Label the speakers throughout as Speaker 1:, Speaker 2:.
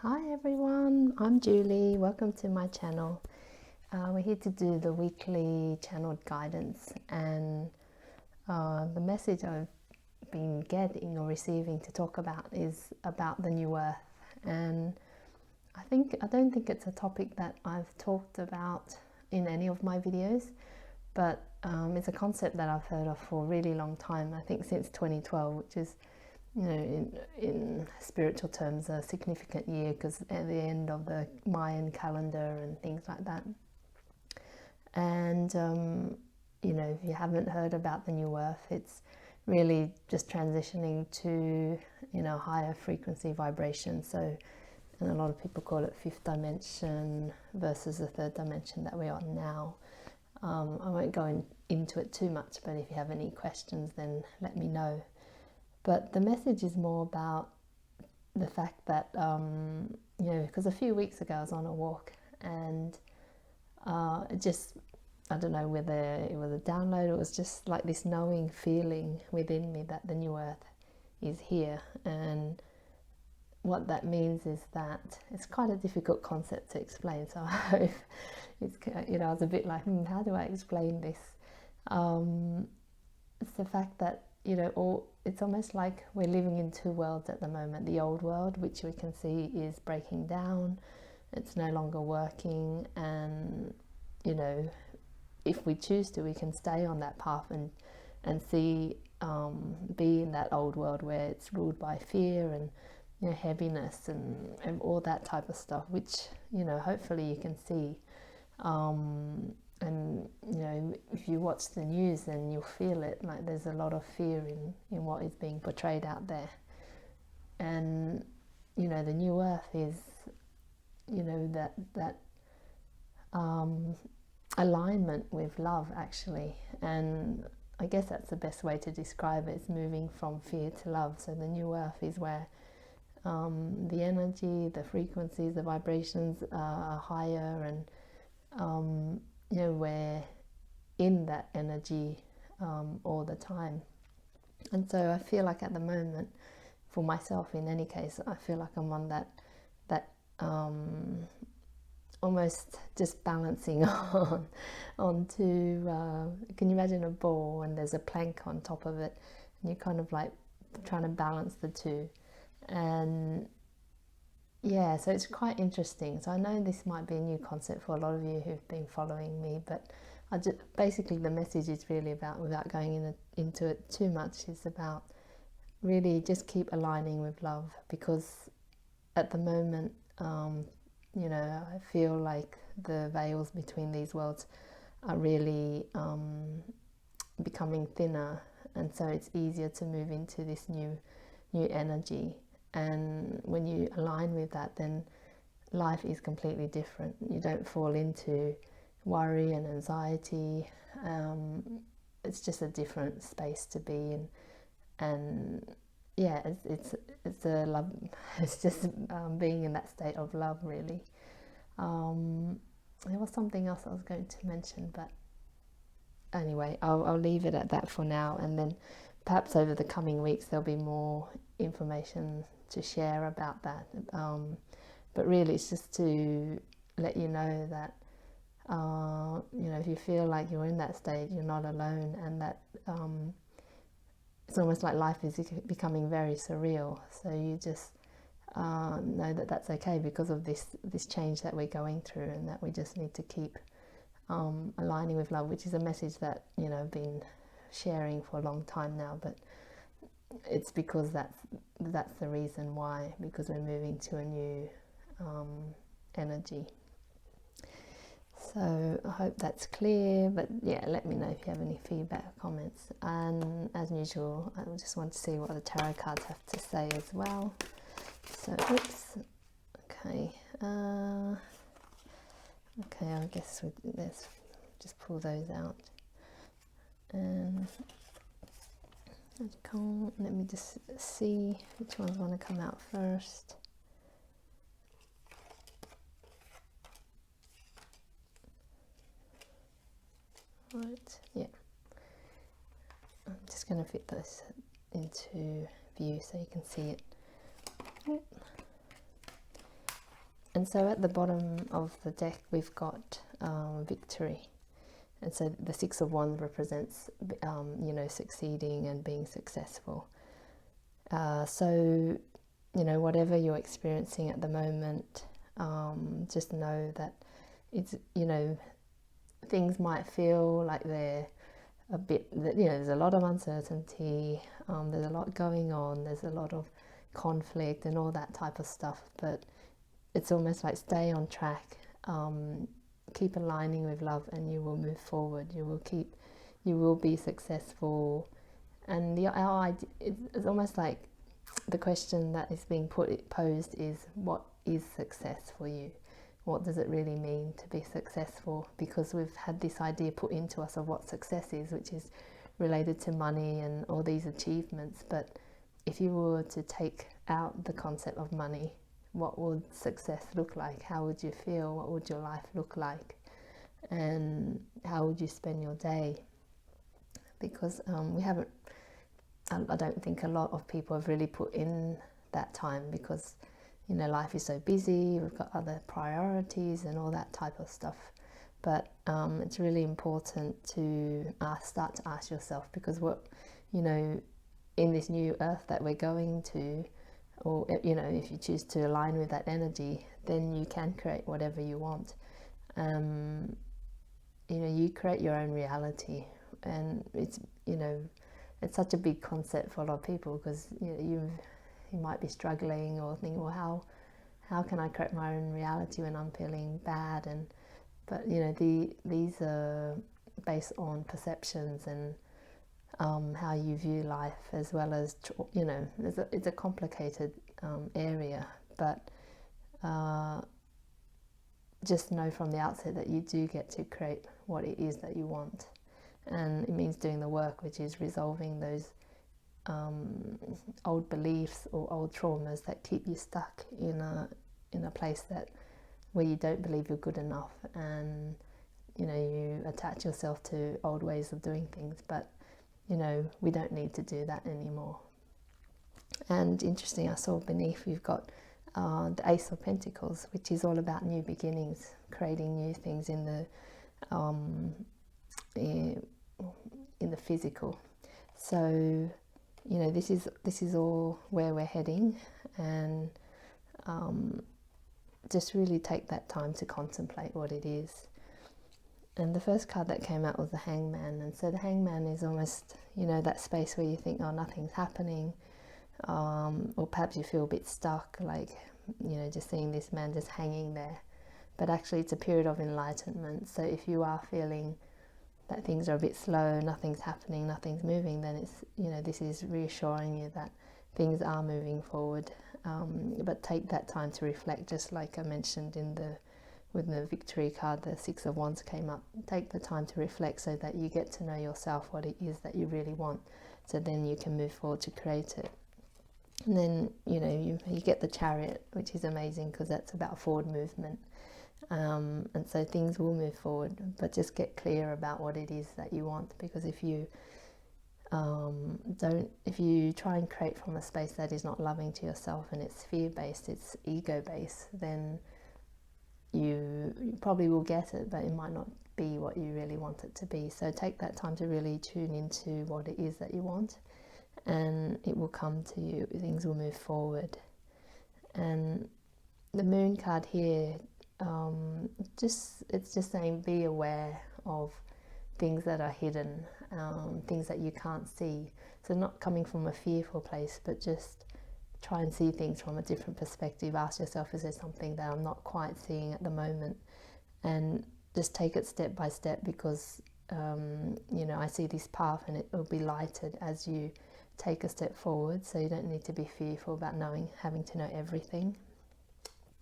Speaker 1: Hi everyone, I'm Julie. Welcome to my channel. We're here to do the weekly channeled guidance, and the message I've been getting or receiving to talk about is about the new earth. And I don't think it's a topic that I've talked about in any of my videos, but it's a concept that I've heard of for a really long time. I think since 2012, which is, you know, in spiritual terms, a significant year, because at the end of the Mayan calendar and things like that. And you know, if you haven't heard about the new earth, it's really just transitioning to, you know, higher frequency vibration. So, and a lot of people call it fifth dimension versus the third dimension that we are now. I won't go into it too much, but if you have any questions, then let me know. But the message is more about the fact that, you know, because a few weeks ago I was on a walk, and it just, I don't know whether it was a download, it was just like this knowing feeling within me that the new earth is here. And what that means is that it's quite a difficult concept to explain. So I hope it's, you know, I was a bit like, how do I explain this? It's the fact that, you know, it's almost like we're living in two worlds at the moment. The old world, which we can see is breaking down, it's no longer working, and, you know, if we choose to, we can stay on that path and see, be in that old world where it's ruled by fear and, you know, heaviness and all that type of stuff, which, you know, hopefully you can see. And, you know, if you watch the news, then you'll feel it, like there's a lot of fear in what is being portrayed out there. And, you know, the new earth is, you know, that alignment with love, actually. And I guess that's the best way to describe it. It's moving from fear to love. So the new earth is where the energy, the frequencies, the vibrations are higher, and you know, we're in that energy all the time. And so I feel like at the moment, for myself in any case, I feel like I'm on that almost just balancing onto, can you imagine a ball and there's a plank on top of it, and you're kind of like trying to balance the two. And yeah, so it's quite interesting. So I know this might be a new concept for a lot of you who've been following me, but basically the message is really about, without going into it too much, is about really just keep aligning with love. Because at the moment, you know, I feel like the veils between these worlds are really becoming thinner, and so it's easier to move into this new energy. And when you align with that, then life is completely different. You don't fall into worry and anxiety. It's just a different space to be in. And yeah, it's a love. It's just being in that state of love, really. There was something else I was going to mention, but anyway, I'll leave it at that for now, and then perhaps over the coming weeks there'll be more information to share about that. But really it's just to let you know that, you know, if you feel like you're in that state, you're not alone, and that it's almost like life is becoming very surreal. So you just know that that's okay because of this change that we're going through, and that we just need to keep aligning with love, which is a message that, you know, I've been sharing for a long time now. But it's because that's the reason why, because we're moving to a new energy. So I hope that's clear. But yeah, let me know if you have any feedback or comments. And as usual, I just want to see what the tarot cards have to say as well. So oops, okay, okay, I guess let's just pull those out. And let me just see which ones want to come out first. Right, yeah. I'm just going to fit this into view so you can see it. And so at the bottom of the deck we've got victory, and so the Six of Wands represents succeeding and being successful. So whatever you're experiencing at the moment, just know that it's things might feel like they're a bit, there's a lot of uncertainty, there's a lot going on, there's a lot of conflict and all that type of stuff, but it's almost like stay on track, keep aligning with love, and you will move forward. You will be successful. And it's almost like the question that is being posed is, what is success for you? What does it really mean to be successful? Because we've had this idea put into us of what success is, which is related to money and all these achievements. But if you were to take out the concept of money, what would success look like? How would you feel? What would your life look like? And how would you spend your day? Because I don't think a lot of people have really put in that time, because life is so busy, we've got other priorities and all that type of stuff. But it's really important to start to ask yourself, because in this new earth that we're going to, or if you choose to align with that energy, then you can create whatever you want. You create your own reality, and it's such a big concept for a lot of people, because you might be struggling or thinking, well, how can I create my own reality when I'm feeling bad? But these are based on perceptions and how you view life, as well as it's a complicated area, but just know from the outset that you do get to create what it is that you want. And it means doing the work, which is resolving those old beliefs or old traumas that keep you stuck in a place where you don't believe you're good enough, and you attach yourself to old ways of doing things. But we don't need to do that anymore. And interesting, I saw beneath we've got the Ace of Pentacles, which is all about new beginnings, creating new things in the physical. So this is all where we're heading, and just really take that time to contemplate what it is. And the first card that came out was the Hangman, and so the Hangman is almost that space where you think, oh, nothing's happening, or perhaps you feel a bit stuck, like just seeing this man just hanging there. But actually it's a period of enlightenment. So if you are feeling that things are a bit slow, nothing's happening, nothing's moving, then it's this is reassuring you that things are moving forward. But take that time to reflect, just like I mentioned with the victory card, the Six of Wands came up. Take the time to reflect so that you get to know yourself, what it is that you really want, so then you can move forward to create it. And then you get the Chariot, which is amazing because that's about forward movement. And so things will move forward, but just get clear about what it is that you want, because if you try and create from a space that is not loving to yourself, and it's fear-based, it's ego-based, then you probably will get it, but it might not be what you really want it to be. So take that time to really tune into what it is that you want, and it will come to you. Things will move forward. And the Moon card here, it's just saying be aware of things that are hidden, things that you can't see. So not coming from a fearful place, but just try and see things from a different perspective. Ask yourself, is there something that I'm not quite seeing at the moment? And just take it step by step, because I see this path and it will be lighted as you take a step forward. So you don't need to be fearful about having to know everything.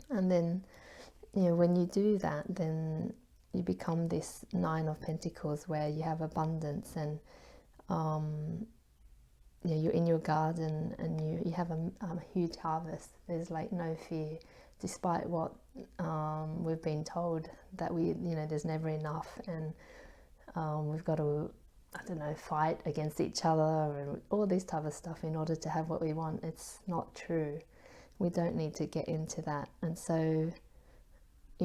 Speaker 1: And then when you do that, then you become this Nine of Pentacles, where you have abundance, and you're in your garden and you have a huge harvest. There's like no fear, despite what we've been told, that there's never enough, and we've got to fight against each other and all this type of stuff in order to have what we want. It's not true. We don't need to get into that. And so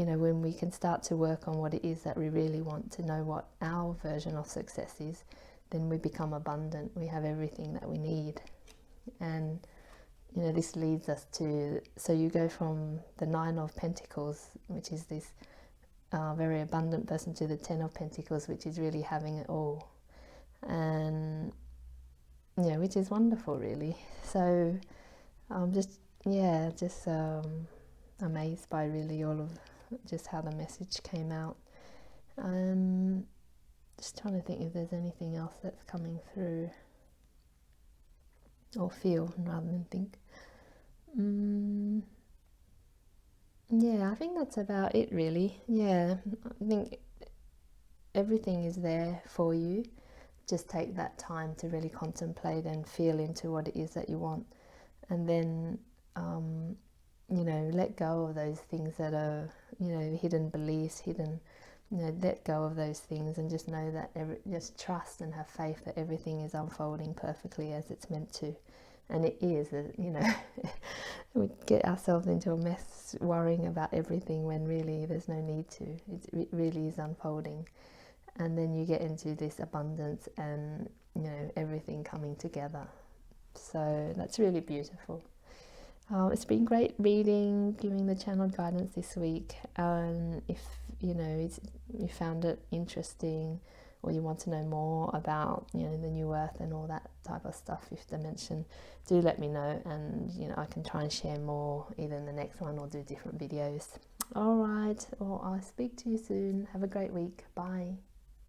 Speaker 1: when we can start to work on what it is that we really want, to know what our version of success is, then we become abundant. We have everything that we need. And this leads us to, so you go from the 9 of Pentacles, which is this very abundant person, to the 10 of Pentacles, which is really having it all. And which is wonderful, really. So just amazed by really all of just how the message came out. Just trying to think if there's anything else that's coming through, or feel rather than think. I think that's about it, really. I think everything is there for you. Just take that time to really contemplate and feel into what it is that you want, and then let go of those things that are hidden beliefs, let go of those things, and just know that just trust and have faith that everything is unfolding perfectly as it's meant to. And it is, we get ourselves into a mess worrying about everything when really there's no need to. It really is unfolding. And then you get into this abundance and, everything coming together. So that's really beautiful. It's been great reading, giving the channeled guidance this week. If, you found it interesting, or you want to know more about, the new earth and all that type of stuff, fifth dimension, do let me know, and I can try and share more either in the next one or do different videos. All right, well, I'll speak to you soon. Have a great week. Bye.